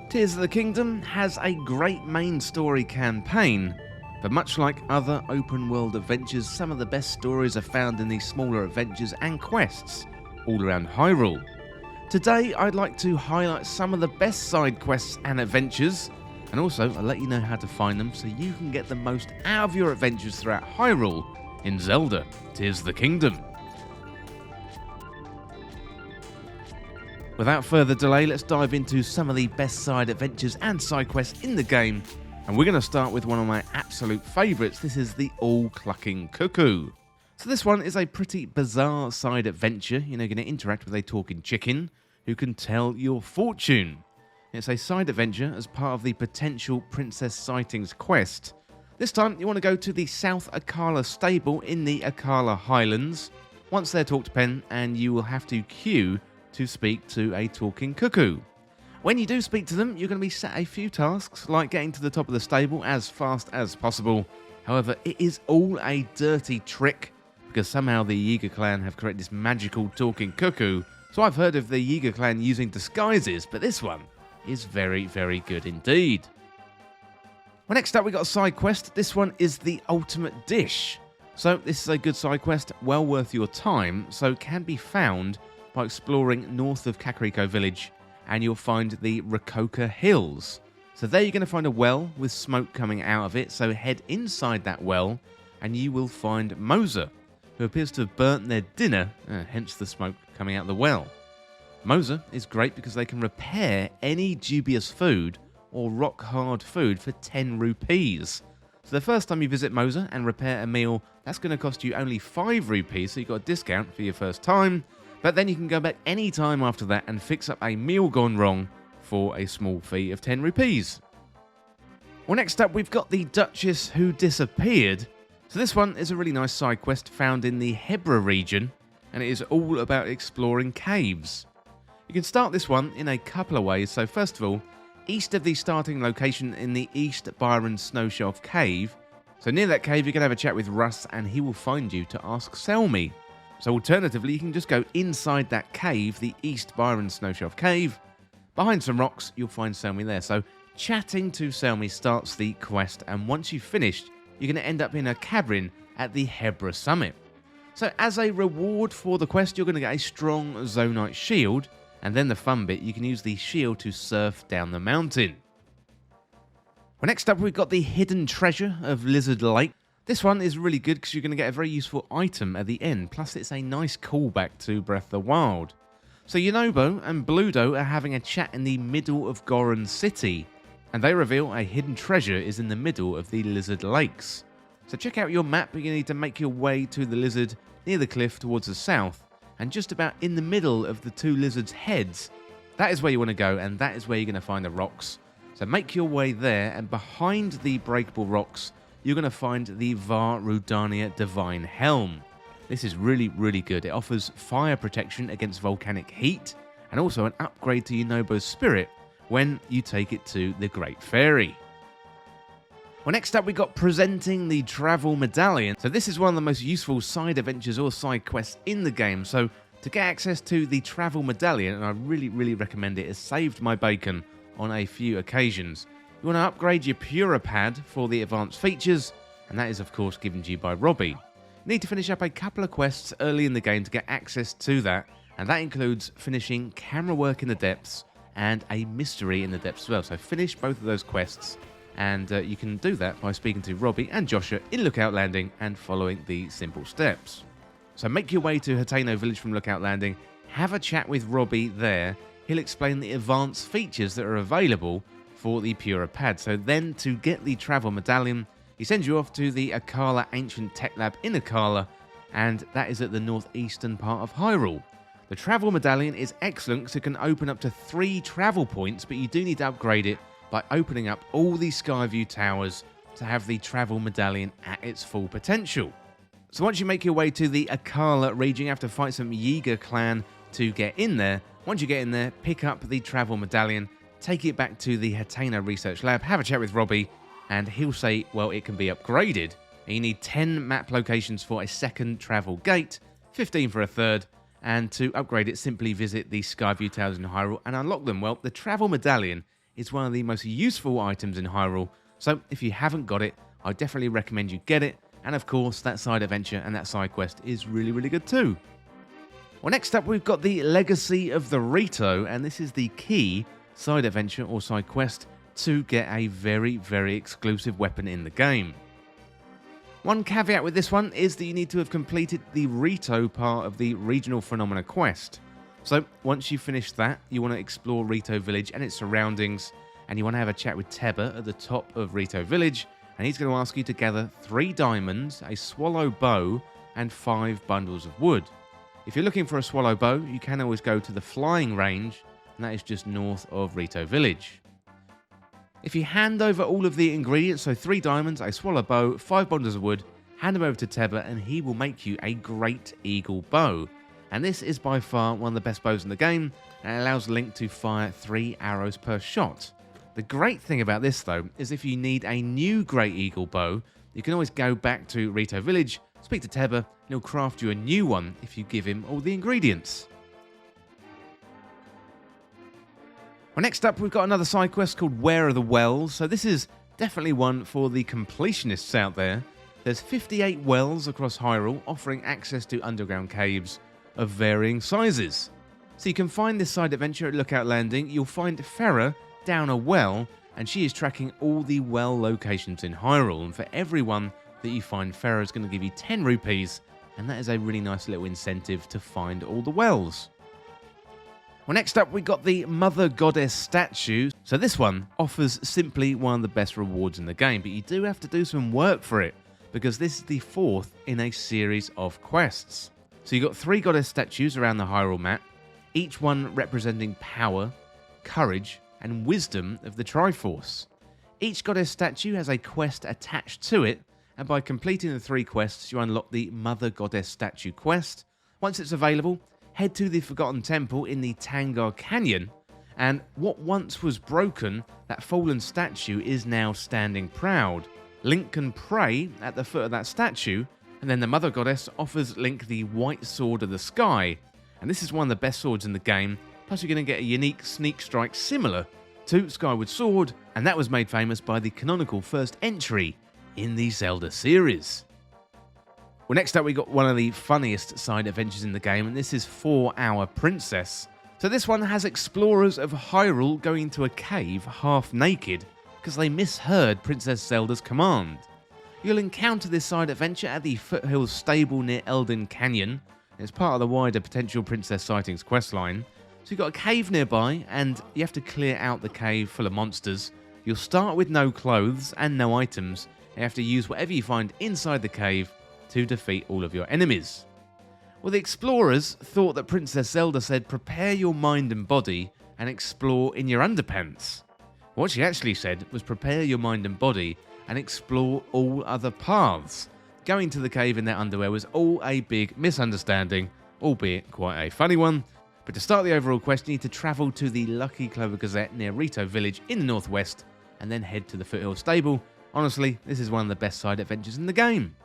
Tears of the Kingdom has a great main story campaign, but much like other open world adventures, some of the best stories are found in these smaller adventures and quests all around Hyrule. Today I'd like to highlight some of the best side quests and adventures, and also I'll let you know how to find them so you can get the most out of your adventures throughout Hyrule in Zelda Tears of the Kingdom. Without further delay, let's dive into some of the best side adventures and side quests in the game, and we're going to start with one of my absolute favourites. This is the AllClucking Cuckoo. So this one is a pretty bizarre side adventure. You're going to interact with a talking chicken who can tell your fortune. It's a side adventure as part of the potential Princess Sightings quest. This time you want to go to the South Akala stable in the Akala Highlands. Once they're talked pen, and you will have to queue to speak to a talking cuckoo. When you do speak to them, you're going to be set a few tasks, like getting to the top of the stable as fast as possible. However, it is all a dirty trick, because somehow the Yiga clan have created this magical talking cuckoo. So I've heard of the Yiga clan using disguises, but this one is very, very good indeed. Well, next up we got a side quest. This one is the ultimate dish. So this is a good side quest, well worth your time, so can be found by exploring north of Kakariko village, and you'll find the Rakoka Hills. So there you're going to find a well with smoke coming out of it, so head inside that well and you will find Moza, who appears to have burnt their dinner, hence the smoke coming out of the well. Moza is great because they can repair any dubious food or rock hard food for 10 rupees. So the first time you visit Moza and repair a meal, that's going to cost you only 5 rupees, so you've got a discount for your first time. But then you can go back any time after that and fix up a meal gone wrong for a small fee of 10 rupees. Well, next up we've got the Duchess who disappeared. So this one is a really nice side quest found in the Hebra region, and it is all about exploring caves. You can start this one in a couple of ways. So first of all, east of the starting location in the East Byron Snowshelf Cave. So near that cave you can have a chat with Russ and he will find you to ask Selmy. So alternatively, you can just go inside that cave, the East Byron Snowshelf Cave. Behind some rocks, you'll find Selmy there. So chatting to Selmy starts the quest, and once you've finished, you're going to end up in a cavern at the Hebra Summit. So as a reward for the quest, you're going to get a strong Zonite shield, and then the fun bit, you can use the shield to surf down the mountain. Well, next up, we've got the hidden treasure of Lizard Lake. This one is really good because you're going to get a very useful item at the end, plus it's a nice callback to Breath of the Wild. So Yunobo and Bludo are having a chat in the middle of Goron City, and they reveal a hidden treasure is in the middle of the Lizard Lakes. So check out your map. You need to make your way to the lizard near the cliff towards the south, and just about in the middle of the two lizards' heads, that is where you want to go, and that is where you're going to find the rocks. So make your way there, and behind the breakable rocks, you're going to find the Var Rudania Divine Helm. This is really, really good. It offers fire protection against volcanic heat, and also an upgrade to Yunobo's spirit when you take it to the Great Fairy. Well, next up we got presenting the Travel Medallion. So this is one of the most useful side adventures or side quests in the game. So to get access to the Travel Medallion, and I really, really recommend it, has saved my bacon on a few occasions. You want to upgrade your Pura Pad for the advanced features, and that is of course given to you by Robbie. You need to finish up a couple of quests early in the game to get access to that, and that includes finishing camera work in the depths and a mystery in the depths as well. So finish both of those quests, and you can do that by speaking to Robbie and Joshua in Lookout Landing and following the simple steps. So make your way to Hateno Village from Lookout Landing, have a chat with Robbie there. He'll explain the advanced features that are available for the Pura Pad. So then to get the Travel Medallion, he sends you off to the Akala Ancient Tech Lab in Akala, and that is at the northeastern part of Hyrule. The Travel Medallion is excellent because it can open up to 3 travel points, but you do need to upgrade it by opening up all the Skyview towers to have the Travel Medallion at its full potential. So once you make your way to the Akala region, you have to fight some Yiga clan to get in there. Once you get in there, pick up the Travel Medallion, take it back to the Hateno Research Lab, have a chat with Robbie, and he'll say, well, it can be upgraded. And you need 10 map locations for a second travel gate, 15 for a third, and to upgrade it, simply visit the Skyview Towers in Hyrule and unlock them. Well, the Travel Medallion is one of the most useful items in Hyrule, so if you haven't got it, I definitely recommend you get it, and of course that side adventure and that side quest is really good too. Well, next up we've got the Legacy of the Rito, and this is the key side adventure or side quest to get a very exclusive weapon in the game. One caveat with this one is that you need to have completed the Rito part of the Regional Phenomena quest. So once you finish that, you want to explore Rito Village and its surroundings, and you want to have a chat with Teba at the top of Rito Village, and he's going to ask you to gather 3 diamonds, a swallow bow, and 5 bundles of wood. If you're looking for a swallow bow, you can always go to the flying range, and that is just north of Rito Village. If you hand over all of the ingredients, so 3 diamonds, a swallow bow, 5 bundles of wood, hand them over to Teba and he will make you a Great Eagle Bow. And this is by far one of the best bows in the game, and it allows Link to fire 3 arrows per shot. The great thing about this though, is if you need a new Great Eagle Bow, you can always go back to Rito Village, speak to Teba, and he'll craft you a new one if you give him all the ingredients. Well, next up we've got another side quest called Where Are the Wells, so this is definitely one for the completionists out there. There's 58 wells across Hyrule offering access to underground caves of varying sizes. So you can find this side adventure at Lookout Landing. You'll find Farah down a well, and she is tracking all the well locations in Hyrule, and for everyone that you find, Farah is going to give you 10 rupees, and that is a really nice little incentive to find all the wells. Well, next up we got the Mother Goddess statue. So this one offers simply one of the best rewards in the game, but you do have to do some work for it, because this is the 4th in a series of quests. So you've got 3 goddess statues around the Hyrule map, each one representing power, courage, and wisdom of the Triforce. Each goddess statue has a quest attached to it, and by completing the 3 quests, you unlock the Mother Goddess statue quest. Once it's available, head to the Forgotten Temple in the Tangar Canyon, and what once was broken, that fallen statue is now standing proud. Link can pray at the foot of that statue, and then the Mother Goddess offers Link the White Sword of the Sky, and this is one of the best swords in the game, plus you're going to get a unique sneak strike similar to Skyward Sword, and that was made famous by the canonical first entry in the Zelda series. Well, next up we got one of the funniest side adventures in the game, and this is 4 Hour Princess. So this one has explorers of Hyrule going into a cave half naked because they misheard Princess Zelda's command. You'll encounter this side adventure at the Foothills stable near Elden Canyon. It's part of the wider potential Princess Sightings questline. So you've got a cave nearby, and you have to clear out the cave full of monsters. You'll start with no clothes and no items. You have to use whatever you find inside the cave to defeat all of your enemies. Well, the explorers thought that Princess Zelda said, "Prepare your mind and body and explore in your underpants." What she actually said was, "Prepare your mind and body and explore all other paths." Going to the cave in their underwear was all a big misunderstanding, albeit quite a funny one. But to start the overall quest, you need to travel to the Lucky Clover Gazette near Rito Village in the northwest, and then head to the Foothills stable. Honestly, this is one of the best side adventures in the game.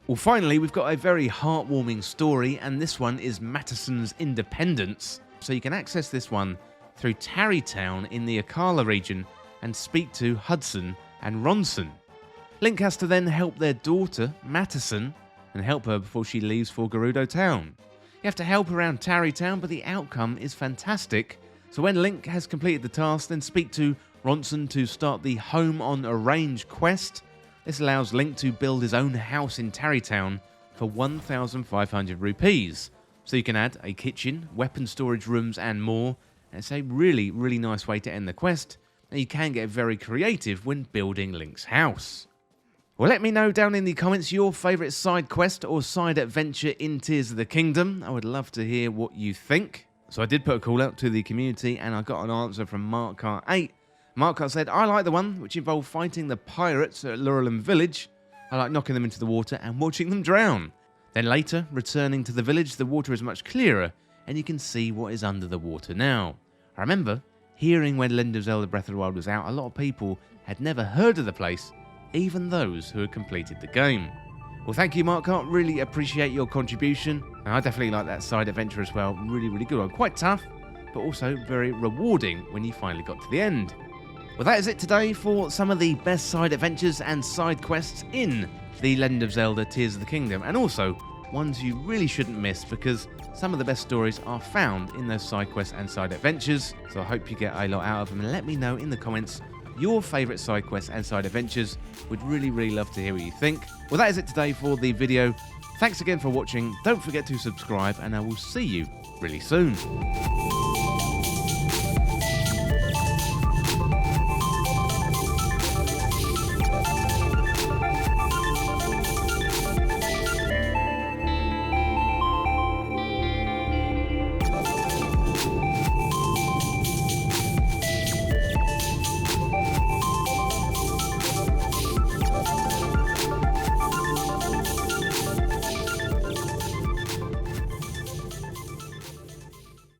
Well, finally, we've got a very heartwarming story, and this one is Madisons Independence. So you can access this one through Tarrytown in the Akala region and speak to Hudson and Ronson. Link has to then help their daughter, Madison, and help her before she leaves for Gerudo Town. You have to help around Tarrytown, but the outcome is fantastic. So when Link has completed the task, then speak to Ronson to start the Home on Arrange quest. This allows Link to build his own house in Tarrytown for 1,500 rupees. So you can add a kitchen, weapon storage rooms and more. And it's a really nice way to end the quest. And you can get very creative when building Link's house. Well, let me know down in the comments your favourite side quest or side adventure in Tears of the Kingdom. I would love to hear what you think. So I did put a call out to the community and I got an answer from Markart8. Markart said, "I like the one which involved fighting the pirates at Lurelin Village. I like knocking them into the water and watching them drown. Then later, returning to the village, the water is much clearer and you can see what is under the water now." I remember hearing when Legend of Zelda Breath of the Wild was out, a lot of people had never heard of the place, even those who had completed the game. Well, thank you, Markart. Really appreciate your contribution. And I definitely like that side adventure as well. Really good one. Quite tough, but also very rewarding when you finally got to the end. Well, that is it today for some of the best side adventures and side quests in The Legend of Zelda Tears of the Kingdom, and also ones you really shouldn't miss because some of the best stories are found in those side quests and side adventures. So I hope you get a lot out of them, and let me know in the comments your favourite side quests and side adventures. Would really love to hear what you think. Well, that is it today for the video. Thanks again for watching. Don't forget to subscribe, and I will see you really soon.